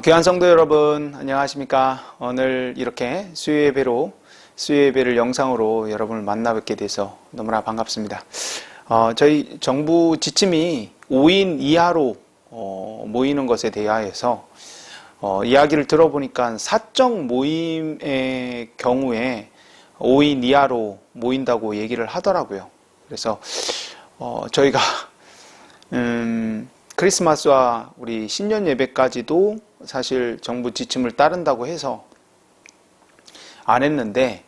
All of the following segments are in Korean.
귀한 성도 여러분, 안녕하십니까? 오늘 이렇게 수요예배를 영상으로 여러분을 만나 뵙게 돼서 너무나 반갑습니다. 저희 정부 지침이 5인 이하로 모이는 것에 대하여서 이야기를 들어보니까 사적 모임의 경우에 5인 이하로 모인다고 얘기를 하더라고요. 그래서 저희가 크리스마스와 우리 신년 예배까지도 사실 정부 지침을 따른다고 해서 안 했는데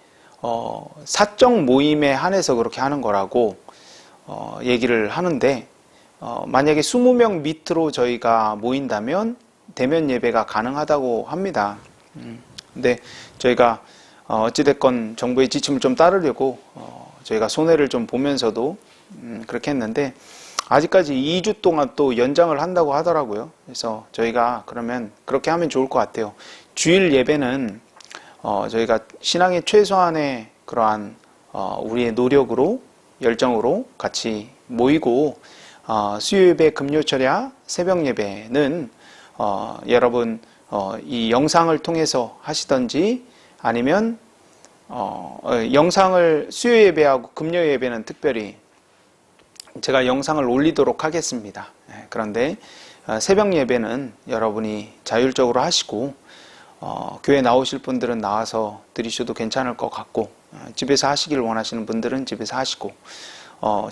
사적 모임에 한해서 그렇게 하는 거라고 얘기를 하는데 만약에 20명 밑으로 저희가 모인다면 대면 예배가 가능하다고 합니다. 근데 저희가 어찌됐건 정부의 지침을 좀 따르려고 저희가 손해를 좀 보면서도 그렇게 했는데 아직까지 2주 동안 또 연장을 한다고 하더라고요. 그래서 저희가 그러면 그렇게 하면 좋을 것 같아요. 주일 예배는 저희가 신앙의 최소한의 그러한 우리의 노력으로 열정으로 같이 모이고 수요 예배, 금요 철야, 새벽 예배는 여러분 이 영상을 통해서 하시던지 아니면 영상을 수요 예배하고 금요 예배는 특별히 제가 영상을 올리도록 하겠습니다. 그런데 새벽 예배는 여러분이 자율적으로 하시고 교회 나오실 분들은 나와서 드리셔도 괜찮을 것 같고 집에서 하시길 원하시는 분들은 집에서 하시고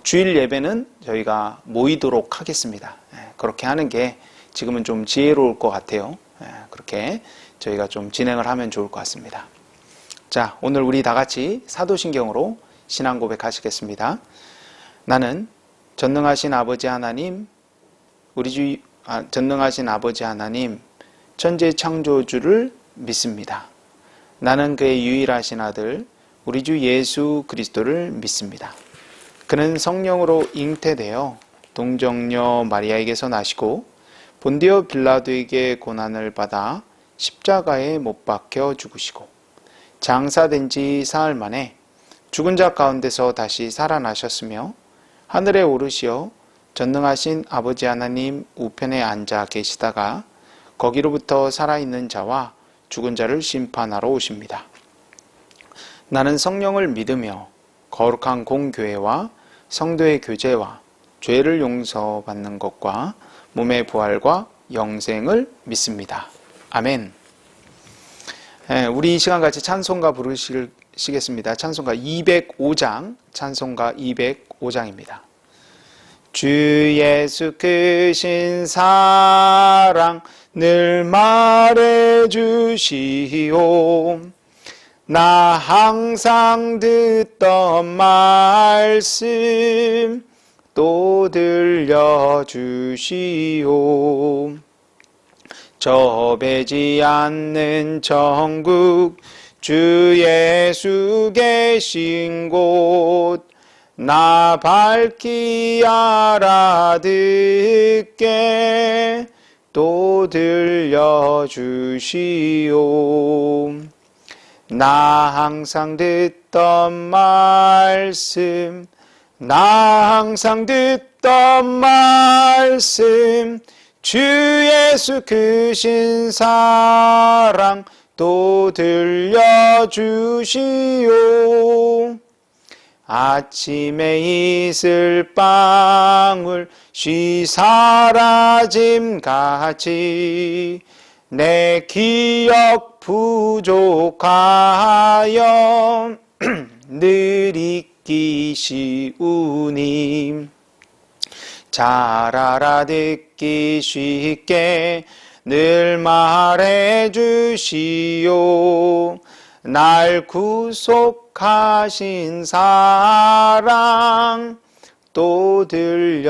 주일 예배는 저희가 모이도록 하겠습니다. 그렇게 하는 게 지금은 좀 지혜로울 것 같아요. 그렇게 저희가 좀 진행을 하면 좋을 것 같습니다. 자, 오늘 우리 다 같이 사도신경으로 신앙 고백하시겠습니다. 나는 전능하신 아버지 하나님, 전능하신 아버지 하나님, 천지 창조주를 믿습니다. 나는 그의 유일하신 아들, 우리 주 예수 그리스도를 믿습니다. 그는 성령으로 잉태되어 동정녀 마리아에게서 나시고 본디오 빌라도에게 고난을 받아 십자가에 못 박혀 죽으시고 장사된 지 사흘 만에 죽은 자 가운데서 다시 살아나셨으며 하늘에 오르시어 전능하신 아버지 하나님 우편에 앉아 계시다가 거기로부터 살아있는 자와 죽은 자를 심판하러 오십니다. 나는 성령을 믿으며 거룩한 공교회와 성도의 교제와 죄를 용서받는 것과 몸의 부활과 영생을 믿습니다. 아멘. 우리 이 시간 같이 찬송가 부르시겠습니다. 찬송가 205장, 찬송가 205장입니다. 주 예수 크신 사랑 늘 말해주시오. 나 항상 듣던 말씀 또 들려주시오. 저 배지 않는 천국 주 예수 계신 곳 나 밝히 알아듣게 또 들려주시오. 나 항상 듣던 말씀 나 항상 듣던 말씀 주 예수 크신 사랑 또 들려주시오. 아침에 이슬 방울 쉬 사라짐같이 내 기억 부족하여 늘 잊기 쉬우니 잘 알아듣기 쉽게 늘 말해주시오. 날 구속하신 사랑 또 들려주시오.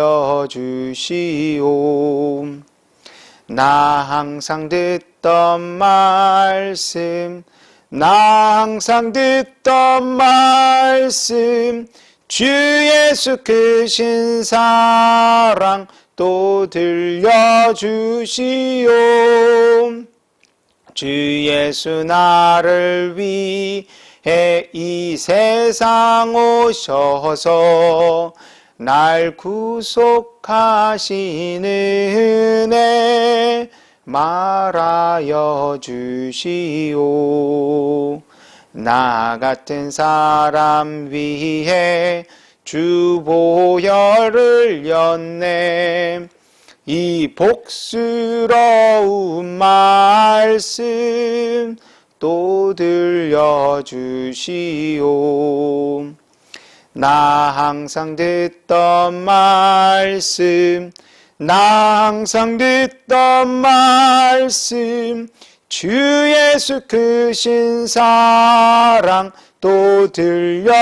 나 항상 듣던 말씀 나 항상 듣던 말씀 주 예수 크신 사랑 또 들려주시오. 주 예수 나를 위해 이 세상 오셔서 날 구속하시는 은혜 말하여 주시오. 나 같은 사람 위해 주 보혈을 였네. 이 복스러운 말씀 또 들려주시오. 나 항상 듣던 말씀, 나 항상 듣던 말씀, 주 예수 크신 사랑 또 들려주시오.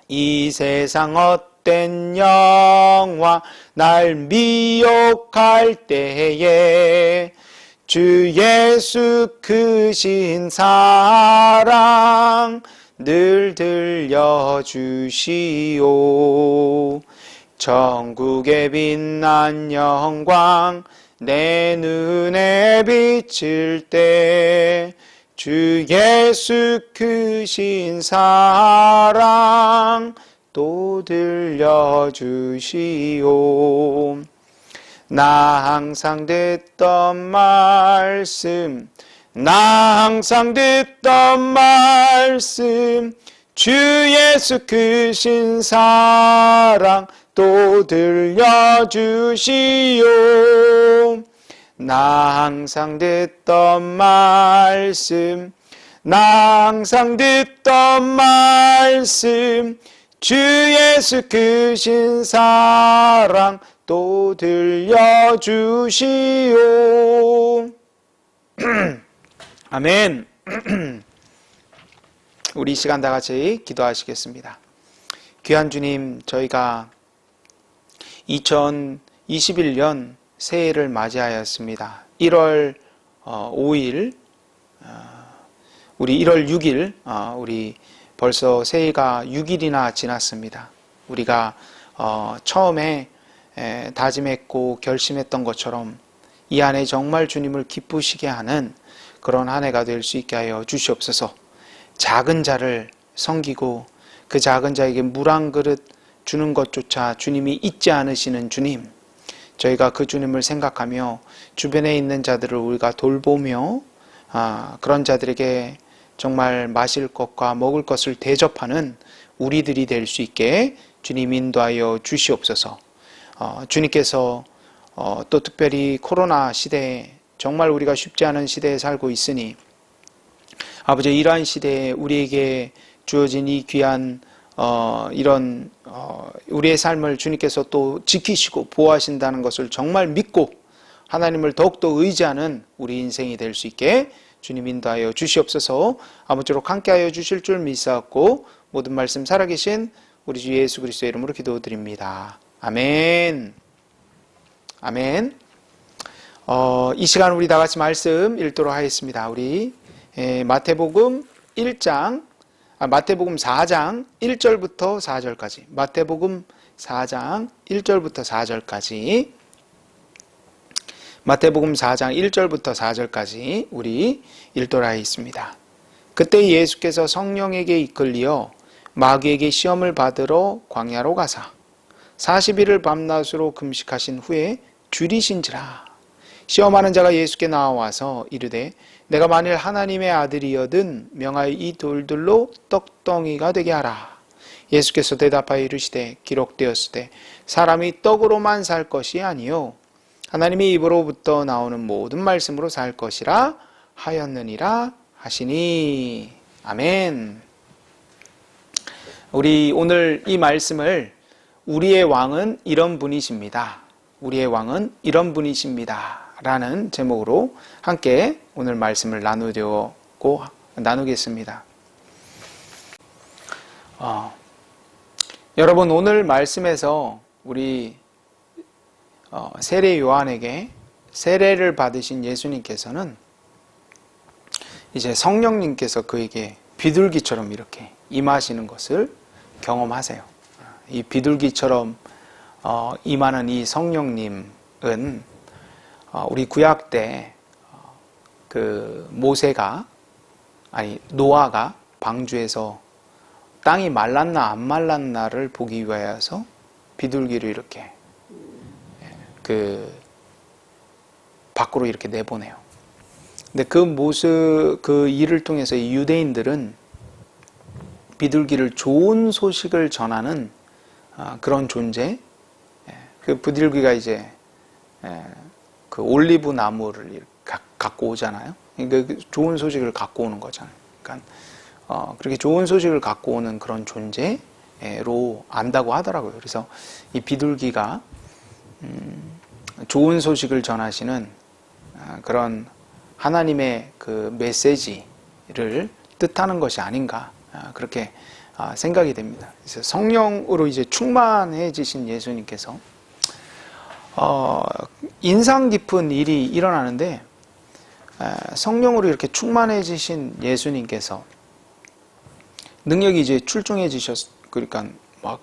이 세상 헛된 영화 날 미혹할 때에 주 예수 크신 사랑 늘 들려주시오. 천국의 빛난 영광 내 눈에 비칠 때 주 예수 크신 사랑 또 들려주시오. 나 항상 듣던 말씀, 나 항상 듣던 말씀, 주 예수 크신 사랑 또 들려주시오. 나 항상 듣던 말씀, 나 항상 듣던 말씀, 주 예수 크신 사랑 또 들려주시오. 아멘. 우리 이 시간 다 같이 기도하시겠습니다. 귀한 주님, 저희가 2021년 새해를 맞이하였습니다. 1월 5일, 우리 1월 6일, 우리 벌써 새해가 6일이나 지났습니다. 우리가 처음에 다짐했고 결심했던 것처럼 이 한 해 정말 주님을 기쁘시게 하는 그런 한 해가 될 수 있게 하여 주시옵소서. 작은 자를 섬기고 그 작은 자에게 물 한 그릇 주는 것조차 주님이 잊지 않으시는 주님, 저희가 그 주님을 생각하며 주변에 있는 자들을 우리가 돌보며 그런 자들에게 정말 마실 것과 먹을 것을 대접하는 우리들이 될 수 있게 주님 인도하여 주시옵소서. 주님께서 또 특별히 코로나 시대에 정말 우리가 쉽지 않은 시대에 살고 있으니 아버지, 이러한 시대에 우리에게 주어진 이 귀한 이런 우리의 삶을 주님께서 또 지키시고 보호하신다는 것을 정말 믿고 하나님을 더욱더 의지하는 우리 인생이 될 수 있게 주님 인도하여 주시옵소서. 아무쪼록 함께하여 주실 줄 믿사옵고 모든 말씀 살아계신 우리 주 예수 그리스도의 이름으로 기도드립니다. 아멘. 아멘. 이 시간 우리 다 같이 말씀 읽도록 하겠습니다. 우리 마태복음 4장 1절부터 4절까지, 마태복음 4장 1절부터 4절까지, 마태복음 4장 1절부터 4절까지 우리 읽도록 하겠습니다. 그때 예수께서 성령에게 이끌리어 마귀에게 시험을 받으러 광야로 가사 40일을 밤낮으로 금식하신 후에 줄이신지라. 시험하는 자가 예수께 나와서 이르되 내가 만일 하나님의 아들이여든 명하여 이 돌들로 떡덩이가 되게 하라. 예수께서 대답하여 이르시되 기록되었으되 사람이 떡으로만 살 것이 아니요 하나님의 입으로부터 나오는 모든 말씀으로 살 것이라 하였느니라 하시니. 아멘. 우리 오늘 이 말씀을 우리의 왕은 이런 분이십니다, 우리의 왕은 이런 분이십니다 라는 제목으로 함께 오늘 말씀을 나누겠습니다. 여러분, 오늘 말씀에서 우리 세례 요한에게 세례를 받으신 예수님께서는 이제 성령님께서 그에게 비둘기처럼 이렇게 임하시는 것을 경험하세요. 이 비둘기처럼 임하는 이 성령님은 우리 구약 때 그 노아가 방주에서 땅이 말랐나 안 말랐나를 보기 위하여서 비둘기를 이렇게 밖으로 이렇게 내보내요. 근데 그 일을 통해서 이 유대인들은 비둘기를 좋은 소식을 전하는 그런 존재, 그 비둘기가 이제 그 올리브 나무를 갖고 오잖아요. 그러니까 좋은 소식을 갖고 오는 거잖아요. 그러니까 그렇게 좋은 소식을 갖고 오는 그런 존재로 안다고 하더라고요. 그래서 이 비둘기가 좋은 소식을 전하시는 그런 하나님의 그 메시지를 뜻하는 것이 아닌가, 그렇게 생각이 됩니다. 그래서 성령으로 이제 충만해지신 예수님께서 인상 깊은 일이 일어나는데, 성령으로 이렇게 충만해지신 예수님께서 능력이 이제 출중해지셨, 그러니까 막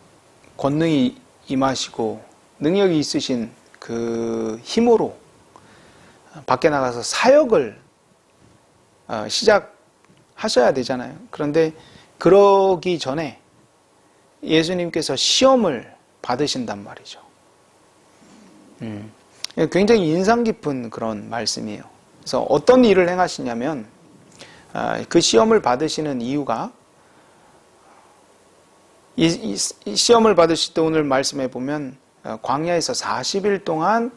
권능이 임하시고 능력이 있으신 그 힘으로 밖에 나가서 사역을 시작하셔야 되잖아요. 그런데 그러기 전에 예수님께서 시험을 받으신단 말이죠. 굉장히 인상 깊은 그런 말씀이에요. 그래서 어떤 일을 행하시냐면, 그 시험을 받으시는 이유가, 이 시험을 받으실 때 오늘 말씀해 보면 광야에서 40일 동안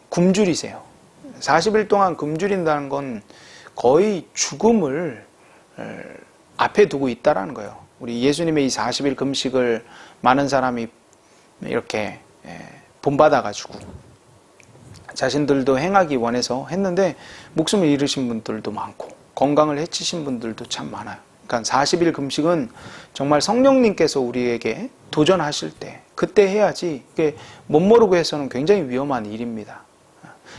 굶주리세요. 40일 동안 굶주린다는 건 거의 죽음을 앞에 두고 있다라는 거예요. 우리 예수님의 이 40일 금식을 많은 사람이 이렇게 본받아가지고 자신들도 행하기 원해서 했는데 목숨을 잃으신 분들도 많고 건강을 해치신 분들도 참 많아요. 그러니까 40일 금식은 정말 성령님께서 우리에게 도전하실 때 그때 해야지, 이게 못 모르고 해서는 굉장히 위험한 일입니다.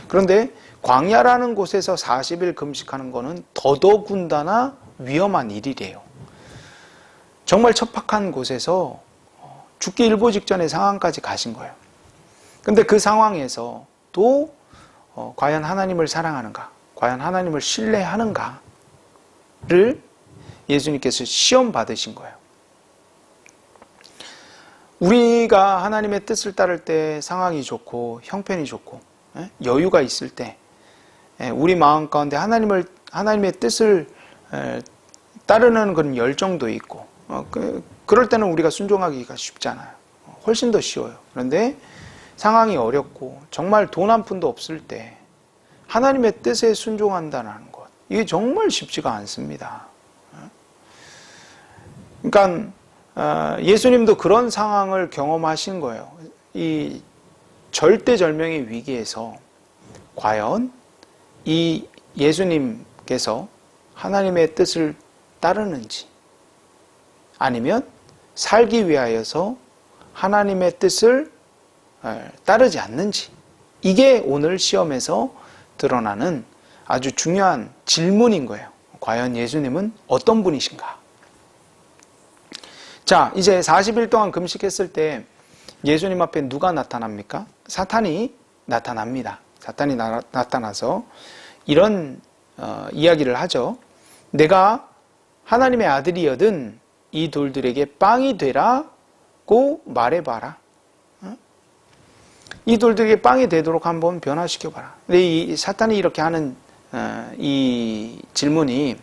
그런데 광야라는 곳에서 40일 금식하는 거는 더더군다나 위험한 일이래요. 정말 척박한 곳에서 죽기 일보 직전의 상황까지 가신 거예요. 근데 그 상황에서 또 과연 하나님을 사랑하는가, 과연 하나님을 신뢰하는가를 예수님께서 시험 받으신 거예요. 우리가 하나님의 뜻을 따를 때 상황이 좋고 형편이 좋고 여유가 있을 때 우리 마음 가운데 하나님의 뜻을 따르는 그런 열정도 있고, 그럴 때는 우리가 순종하기가 쉽잖아요. 훨씬 더 쉬워요. 그런데 상황이 어렵고 정말 돈 한 푼도 없을 때 하나님의 뜻에 순종한다는 것, 이게 정말 쉽지가 않습니다. 그러니까 예수님도 그런 상황을 경험하신 거예요. 이 절대절명의 위기에서 과연 이 예수님께서 하나님의 뜻을 따르는지, 아니면 살기 위하여서 하나님의 뜻을 따르지 않는지, 이게 오늘 시험에서 드러나는 아주 중요한 질문인 거예요. 과연 예수님은 어떤 분이신가? 자, 이제 40일 동안 금식했을 때 예수님 앞에 누가 나타납니까? 사탄이 나타납니다. 사탄이 나타나서 이런 이야기를 하죠. 내가 하나님의 아들이여든 이 돌들에게 빵이 되라고 말해봐라. 이 돌들에게 빵이 되도록 한번 변화시켜봐라. 근데 이 사탄이 이렇게 하는 이 질문이,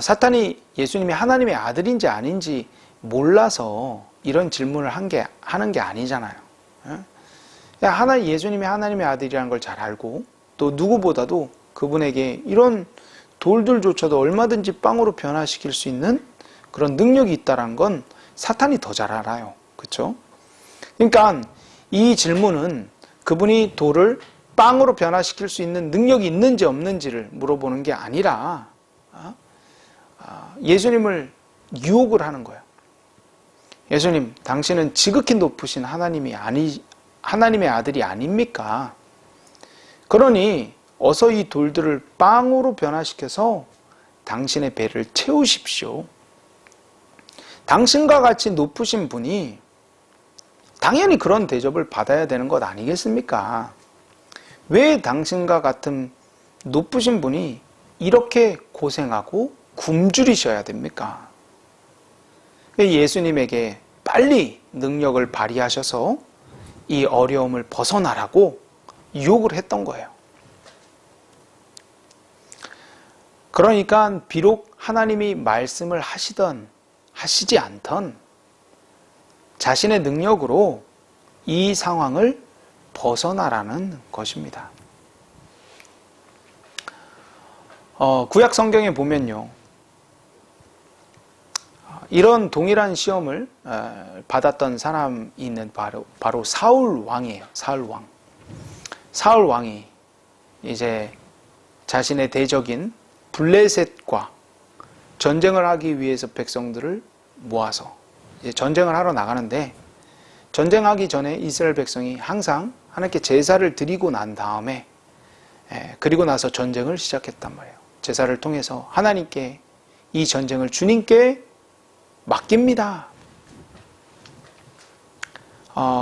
사탄이 예수님이 하나님의 아들인지 아닌지 몰라서 이런 질문을 하는 게 아니잖아요. 예수님이 하나님의 아들이라는 걸 잘 알고, 또 누구보다도 그분에게 이런 돌들조차도 얼마든지 빵으로 변화시킬 수 있는 그런 능력이 있다는 건 사탄이 더 잘 알아요. 그렇죠? 그러니까 이 질문은 그분이 돌을 빵으로 변화시킬 수 있는 능력이 있는지 없는지를 물어보는 게 아니라 예수님을 유혹을 하는 거예요. 예수님, 당신은 지극히 높으신 하나님의 아들이 아닙니까? 그러니 어서 이 돌들을 빵으로 변화시켜서 당신의 배를 채우십시오. 당신과 같이 높으신 분이 당연히 그런 대접을 받아야 되는 것 아니겠습니까? 왜 당신과 같은 높으신 분이 이렇게 고생하고 굶주리셔야 됩니까? 예수님에게 빨리 능력을 발휘하셔서 이 어려움을 벗어나라고 유혹을 했던 거예요. 그러니까 비록 하나님이 말씀을 하시던 하시지 않던 자신의 능력으로 이 상황을 벗어나라는 것입니다. 구약 성경에 보면요, 이런 동일한 시험을 받았던 사람이 있는 바로 사울 왕이에요. 사울 왕이 이제 자신의 대적인 블레셋과 전쟁을 하기 위해서 백성들을 모아서 이제 전쟁을 하러 나가는데, 전쟁하기 전에 이스라엘 백성이 항상 하나님께 제사를 드리고 난 다음에 그리고 나서 전쟁을 시작했단 말이에요. 제사를 통해서 하나님께 이 전쟁을 주님께 맡깁니다.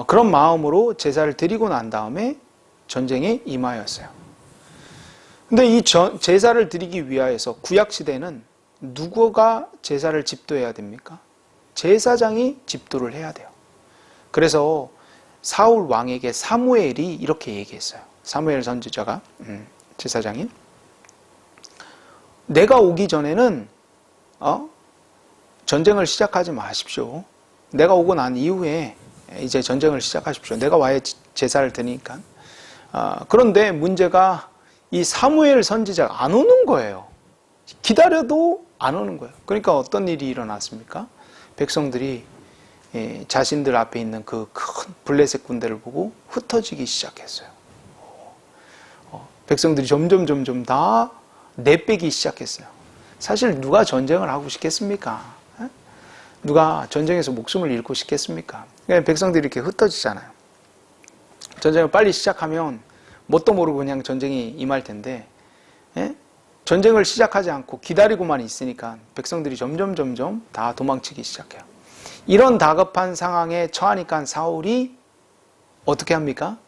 그런 마음으로 제사를 드리고 난 다음에 전쟁에 임하였어요. 근데 이 제사를 드리기 위하여서 구약시대는 누구가 제사를 집도해야 됩니까? 제사장이 집도를 해야 돼요. 그래서 사울 왕에게 사무엘이 이렇게 얘기했어요. 사무엘 선지자가, 제사장이, 내가 오기 전에는 전쟁을 시작하지 마십시오. 내가 오고 난 이후에 이제 전쟁을 시작하십시오. 내가 와야 제사를 드리니까. 그런데 문제가 이 사무엘 선지자가 안 오는 거예요. 기다려도 안 오는 거예요. 그러니까 어떤 일이 일어났습니까? 백성들이 자신들 앞에 있는 그 큰 블레셋 군대를 보고 흩어지기 시작했어요. 백성들이 점점 다 내빼기 시작했어요. 사실 누가 전쟁을 하고 싶겠습니까? 누가 전쟁에서 목숨을 잃고 싶겠습니까? 백성들이 이렇게 흩어지잖아요. 전쟁을 빨리 시작하면 뭣도 모르고 그냥 전쟁이 임할 텐데, 전쟁을 시작하지 않고 기다리고만 있으니까 백성들이 점점 다 도망치기 시작해요. 이런 다급한 상황에 처하니까 사울이 어떻게 합니까?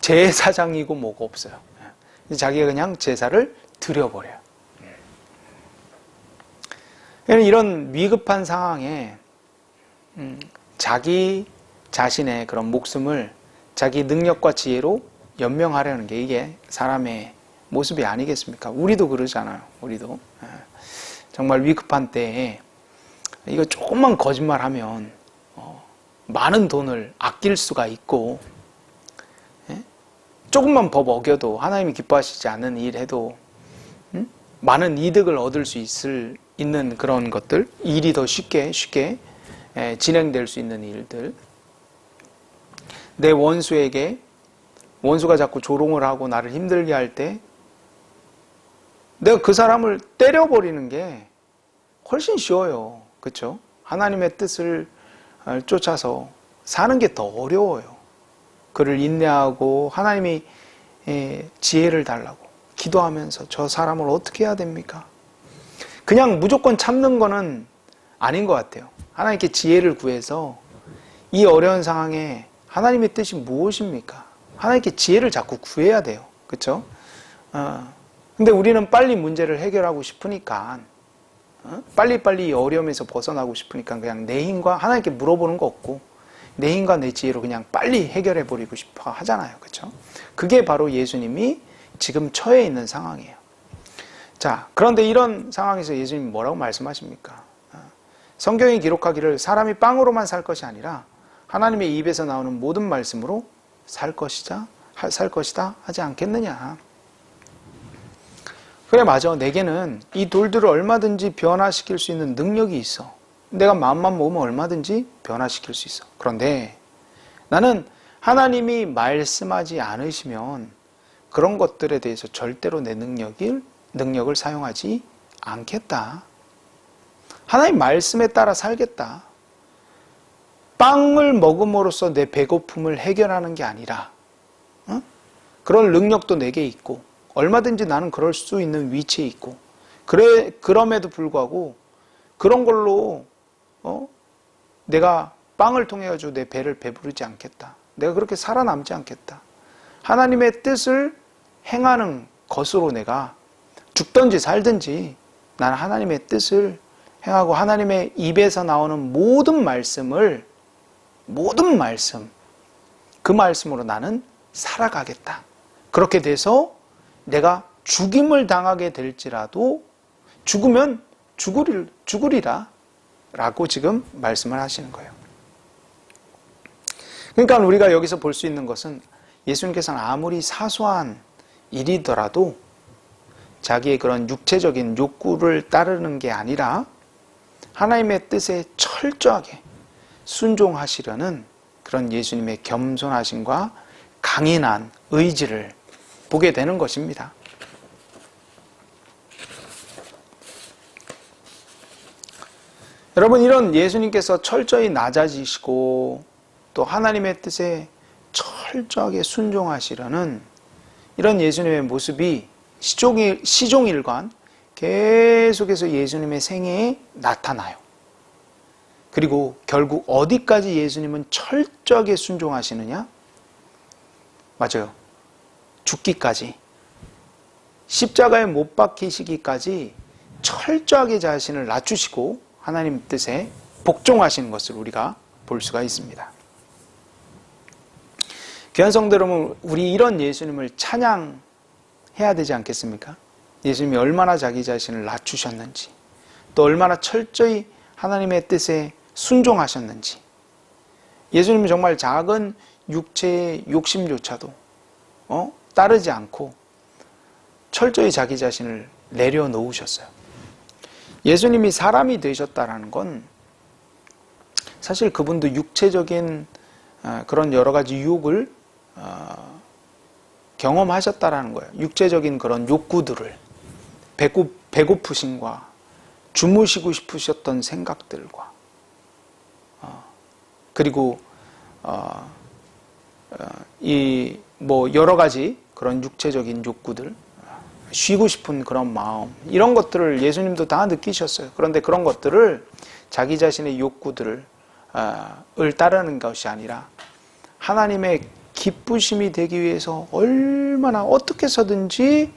제사장이고 뭐고 없어요. 자기가 그냥 제사를 드려버려요. 이런 위급한 상황에 자기 자신의 그런 목숨을 자기 능력과 지혜로 연명하려는 게 이게 사람의 모습이 아니겠습니까? 우리도 그러잖아요. 우리도 정말 위급한 때에 이거 조금만 거짓말하면 많은 돈을 아낄 수가 있고, 조금만 법 어겨도 하나님이 기뻐하시지 않는 일 해도 많은 이득을 얻을 수 있는 그런 것들, 일이 더 쉽게 진행될 수 있는 일들, 내 원수가 자꾸 조롱을 하고 나를 힘들게 할 때 내가 그 사람을 때려버리는 게 훨씬 쉬워요. 그렇죠? 하나님의 뜻을 쫓아서 사는 게 더 어려워요. 그를 인내하고 하나님이 지혜를 달라고 기도하면서 저 사람을 어떻게 해야 됩니까? 그냥 무조건 참는 거는 아닌 것 같아요. 하나님께 지혜를 구해서 이 어려운 상황에 하나님의 뜻이 무엇입니까? 하나님께 지혜를 자꾸 구해야 돼요. 그렇죠? 근데 우리는 빨리 문제를 해결하고 싶으니까, 빨리 이 어려움에서 벗어나고 싶으니까 그냥 내 힘과 하나님께 물어보는 거 없고 내 힘과 내 지혜로 그냥 빨리 해결해 버리고 싶어 하잖아요. 그렇죠? 그게 바로 예수님이 지금 처해 있는 상황이에요. 자, 그런데 이런 상황에서 예수님이 뭐라고 말씀하십니까? 성경이 기록하기를 사람이 빵으로만 살 것이 아니라 하나님의 입에서 나오는 모든 말씀으로 살 것이다 하지 않겠느냐. 그래, 맞아. 내게는 이 돌들을 얼마든지 변화시킬 수 있는 능력이 있어. 내가 마음만 먹으면 얼마든지 변화시킬 수 있어. 그런데 나는 하나님이 말씀하지 않으시면 그런 것들에 대해서 절대로 내 능력을 사용하지 않겠다. 하나님 말씀에 따라 살겠다. 빵을 먹음으로써 내 배고픔을 해결하는 게 아니라, 그런 능력도 내게 있고 얼마든지 나는 그럴 수 있는 위치에 있고, 그럼에도 불구하고 그런 걸로 내가 빵을 통해 가지고 내 배를 배부르지 않겠다. 내가 그렇게 살아남지 않겠다. 하나님의 뜻을 행하는 것으로 내가 죽든지 살든지 나는 하나님의 뜻을 행하고 하나님의 입에서 나오는 모든 말씀 그 말씀으로 나는 살아가겠다. 그렇게 돼서 내가 죽임을 당하게 될지라도 죽으면 죽으리라 라고 지금 말씀을 하시는 거예요. 그러니까 우리가 여기서 볼 수 있는 것은 예수님께서는 아무리 사소한 일이더라도 자기의 그런 육체적인 욕구를 따르는 게 아니라 하나님의 뜻에 철저하게 순종하시려는 그런 예수님의 겸손하심과 강인한 의지를 보게 되는 것입니다. 여러분, 이런 예수님께서 철저히 낮아지시고 또 하나님의 뜻에 철저하게 순종하시려는 이런 예수님의 모습이 시종일관 계속해서 예수님의 생애에 나타나요. 그리고 결국 어디까지 예수님은 철저하게 순종하시느냐? 맞아요. 죽기까지, 십자가에 못 박히시기까지 철저하게 자신을 낮추시고 하나님 뜻에 복종하시는 것을 우리가 볼 수가 있습니다. 귀한 성도 여러분, 우리 이런 예수님을 찬양해야 되지 않겠습니까? 예수님이 얼마나 자기 자신을 낮추셨는지, 또 얼마나 철저히 하나님의 뜻에 순종하셨는지, 예수님은 정말 작은 육체의 욕심조차도 따르지 않고 철저히 자기 자신을 내려놓으셨어요. 예수님이 사람이 되셨다라는 건 사실 그분도 육체적인 그런 여러 가지 유혹을 경험하셨다라는 거예요. 육체적인 그런 욕구들을, 배고프심과 주무시고 싶으셨던 생각들과 그리고 이 여러 가지 그런 육체적인 욕구들, 쉬고 싶은 그런 마음, 이런 것들을 예수님도 다 느끼셨어요. 그런데 그런 것들을 자기 자신의 욕구들을 따르는 것이 아니라 하나님의 기쁘심이 되기 위해서 얼마나 어떻게 해서든지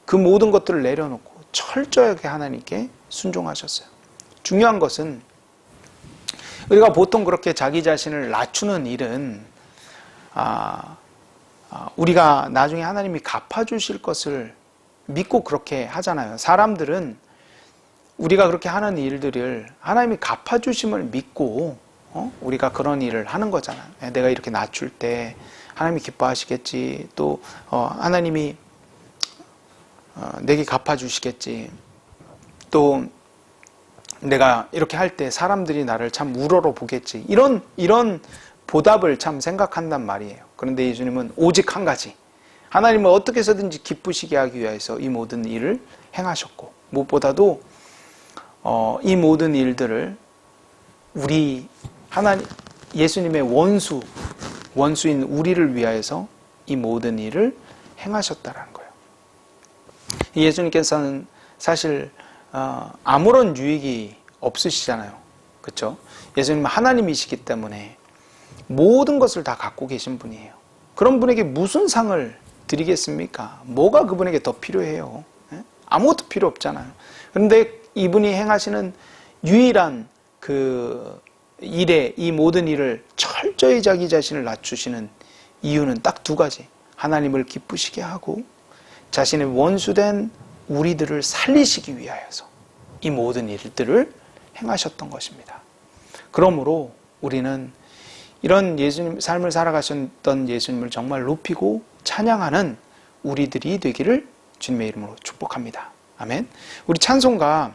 그 모든 것들을 내려놓고 철저하게 하나님께 순종하셨어요. 중요한 것은 우리가 보통 그렇게 자기 자신을 낮추는 일은 우리가 나중에 하나님이 갚아주실 것을 믿고 그렇게 하잖아요. 사람들은 우리가 그렇게 하는 일들을 하나님이 갚아주심을 믿고 우리가 그런 일을 하는 거잖아요. 내가 이렇게 낮출 때 하나님이 기뻐하시겠지, 또 하나님이 내게 갚아주시겠지, 또 내가 이렇게 할 때 사람들이 나를 참 우러러 보겠지, 이런 보답을 참 생각한단 말이에요. 그런데 예수님은 오직 한 가지, 하나님을 어떻게 해서든지 기쁘시게 하기 위해서 이 모든 일을 행하셨고, 무엇보다도 이 모든 일들을 예수님의 원수인 우리를 위하여서 이 모든 일을 행하셨다라는 거예요. 예수님께서는 사실 아무런 유익이 없으시잖아요. 그렇죠? 예수님은 하나님이시기 때문에 모든 것을 다 갖고 계신 분이에요. 그런 분에게 무슨 상을 드리겠습니까? 뭐가 그분에게 더 필요해요? 아무것도 필요 없잖아요. 그런데 이분이 행하시는 유일한 그 일에, 이 모든 일을 철저히 자기 자신을 낮추시는 이유는 딱 두 가지. 하나님을 기쁘시게 하고 자신의 원수된 우리들을 살리시기 위하여서 이 모든 일들을 행하셨던 것입니다. 그러므로 우리는 이런 예수님 삶을 살아가셨던 예수님을 정말 높이고 찬양하는 우리들이 되기를 주님의 이름으로 축복합니다. 아멘. 우리 찬송가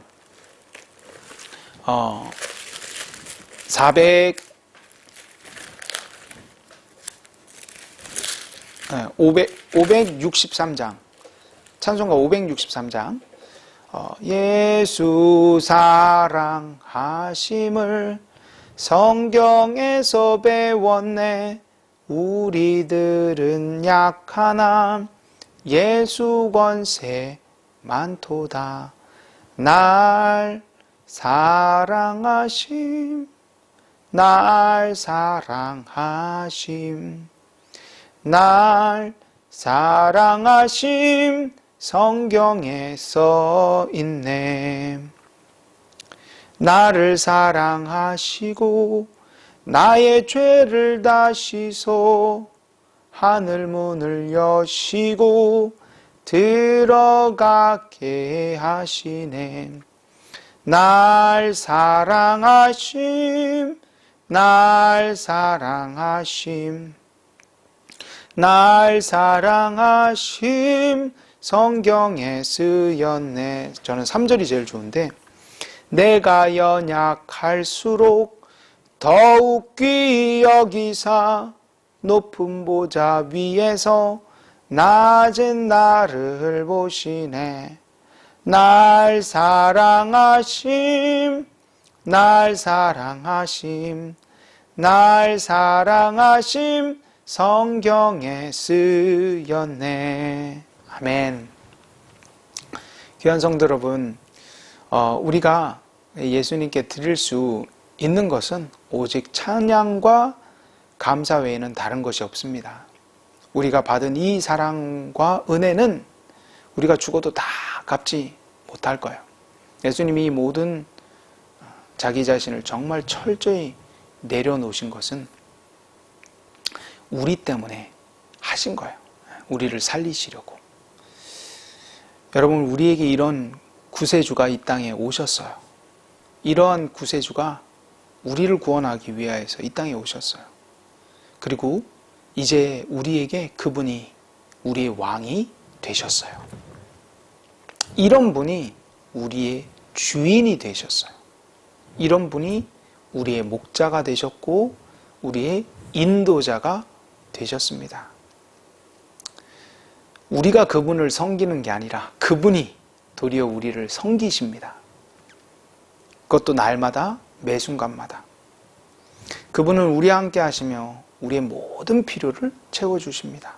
563장, 찬송가 563장, 예수 사랑하심을 성경에서 배웠네. 우리들은 약하나 예수 권세 많도다. 날 사랑하심, 날 사랑하심, 날 사랑하심, 성경에 써 있네. 나를 사랑하시고 나의 죄를 다 씻어 하늘 문을 여시고 들어가게 하시네. 날 사랑하심, 날 사랑하심, 날 사랑하심. 성경에 쓰였네. 저는 3절이 제일 좋은데, 내가 연약할수록 더욱 귀히 여기사 높은 보좌 위에서 낮은 나를 보시네. 날 사랑하심, 날 사랑하심, 날 사랑하심. 성경에 쓰였네. 아멘. 귀한 성도 여러분, 우리가 예수님께 드릴 수 있는 것은 오직 찬양과 감사 외에는 다른 것이 없습니다. 우리가 받은 이 사랑과 은혜는 우리가 죽어도 다 갚지 못할 거예요. 예수님이 이 모든 자기 자신을 정말 철저히 내려놓으신 것은 우리 때문에 하신 거예요. 우리를 살리시려고. 여러분, 우리에게 이런 구세주가 이 땅에 오셨어요. 이러한 구세주가 우리를 구원하기 위하여서 이 땅에 오셨어요. 그리고 이제 우리에게 그분이 우리의 왕이 되셨어요. 이런 분이 우리의 주인이 되셨어요. 이런 분이 우리의 목자가 되셨고 우리의 인도자가 되셨습니다. 우리가 그분을 섬기는 게 아니라 그분이 도리어 우리를 섬기십니다. 그것도 날마다 매 순간마다. 그분은 우리와 함께 하시며 우리의 모든 필요를 채워주십니다.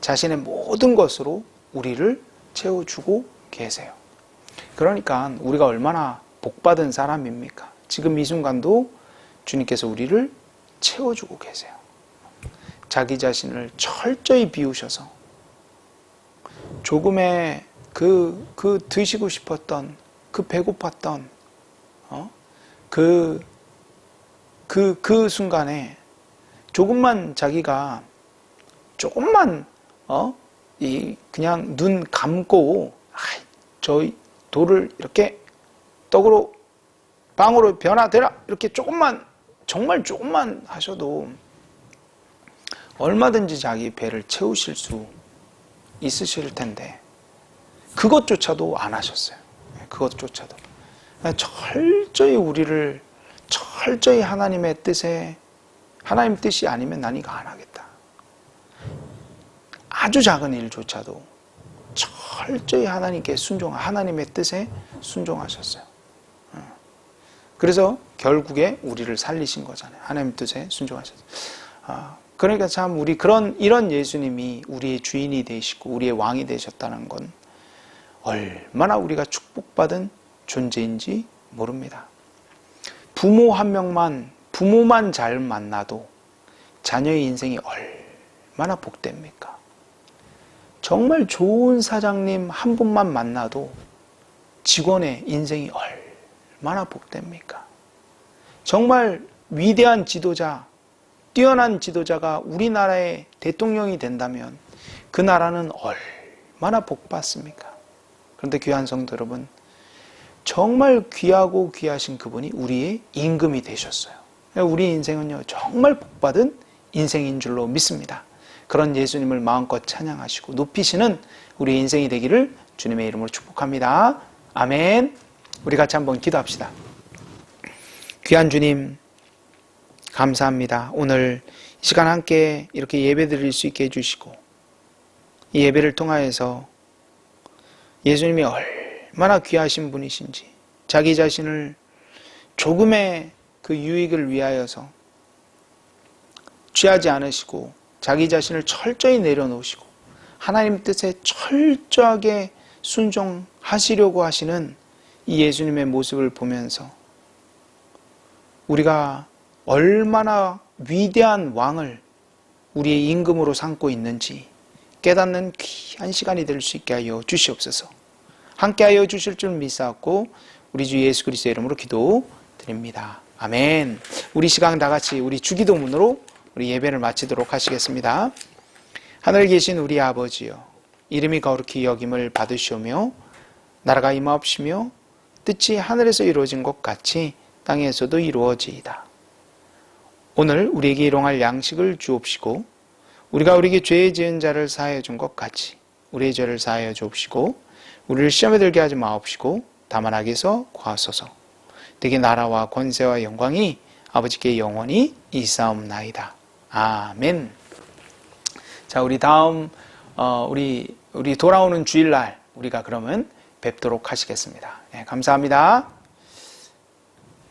자신의 모든 것으로 우리를 채워주고 계세요. 그러니까 우리가 얼마나 복받은 사람입니까? 지금 이 순간도 주님께서 우리를 채워주고 계세요. 자기 자신을 철저히 비우셔서 조금의 그 드시고 싶었던, 그 배고팠던, 그 순간에 조금만 자기가 조금만 그냥 눈 감고 저희 돌을 이렇게 떡으로 빵으로 변화되라 이렇게 조금만, 정말 조금만 하셔도 얼마든지 자기 배를 채우실 수 있으실 텐데 그것조차도 안 하셨어요. 그것조차도 철저히 우리를 철저히 하나님의 뜻에, 하나님 뜻이 아니면 난 이거 안 하겠다. 아주 작은 일조차도 철저히 하나님께 하나님의 뜻에 순종하셨어요. 그래서 결국에 우리를 살리신 거잖아요. 하나님 뜻에 순종하셨어요. 그러니까 참 이런 예수님이 우리의 주인이 되시고 우리의 왕이 되셨다는 건 얼마나 우리가 축복받은 존재인지 모릅니다. 부모만 잘 만나도 자녀의 인생이 얼마나 복됩니까? 정말 좋은 사장님 한 분만 만나도 직원의 인생이 얼마나 복됩니까? 정말 위대한 지도자, 뛰어난 지도자가 우리나라의 대통령이 된다면 그 나라는 얼마나 복받습니까? 그런데 귀한 성도 여러분, 정말 귀하고 귀하신 그분이 우리의 임금이 되셨어요. 우리 인생은요, 정말 복받은 인생인 줄로 믿습니다. 그런 예수님을 마음껏 찬양하시고 높이시는 우리의 인생이 되기를 주님의 이름으로 축복합니다. 아멘. 우리 같이 한번 기도합시다. 귀한 주님, 감사합니다. 오늘 이 시간 함께 이렇게 예배 드릴 수 있게 해주시고 이 예배를 통하여서 예수님이 얼마나 귀하신 분이신지, 자기 자신을 조금의 그 유익을 위하여서 취하지 않으시고 자기 자신을 철저히 내려놓으시고 하나님 뜻에 철저하게 순종하시려고 하시는 이 예수님의 모습을 보면서 우리가 얼마나 위대한 왕을 우리의 임금으로 삼고 있는지 깨닫는 귀한 시간이 될 수 있게 하여 주시옵소서. 함께하여 주실 줄 믿사옵고 우리 주 예수 그리스도의 이름으로 기도드립니다. 아멘. 우리 시간 다 같이 우리 주기도문으로 우리 예배를 마치도록 하시겠습니다. 하늘에 계신 우리 아버지여, 이름이 거룩히 여김을 받으시오며 나라가 임하옵시며 뜻이 하늘에서 이루어진 것 같이 땅에서도 이루어지이다. 오늘 우리에게 일용할 양식을 주옵시고 우리가 우리에게 죄 지은 자를 사하여 준 것 같이 우리의 죄를 사하여 주옵시고 우리를 시험에 들게 하지 마옵시고 다만 악에서 구하소서. 되게 나라와 권세와 영광이 아버지께 영원히 있사옵나이다. 아멘. 자, 우리 다음 우리 돌아오는 주일날 우리가 그러면 뵙도록 하시겠습니다. 네, 감사합니다.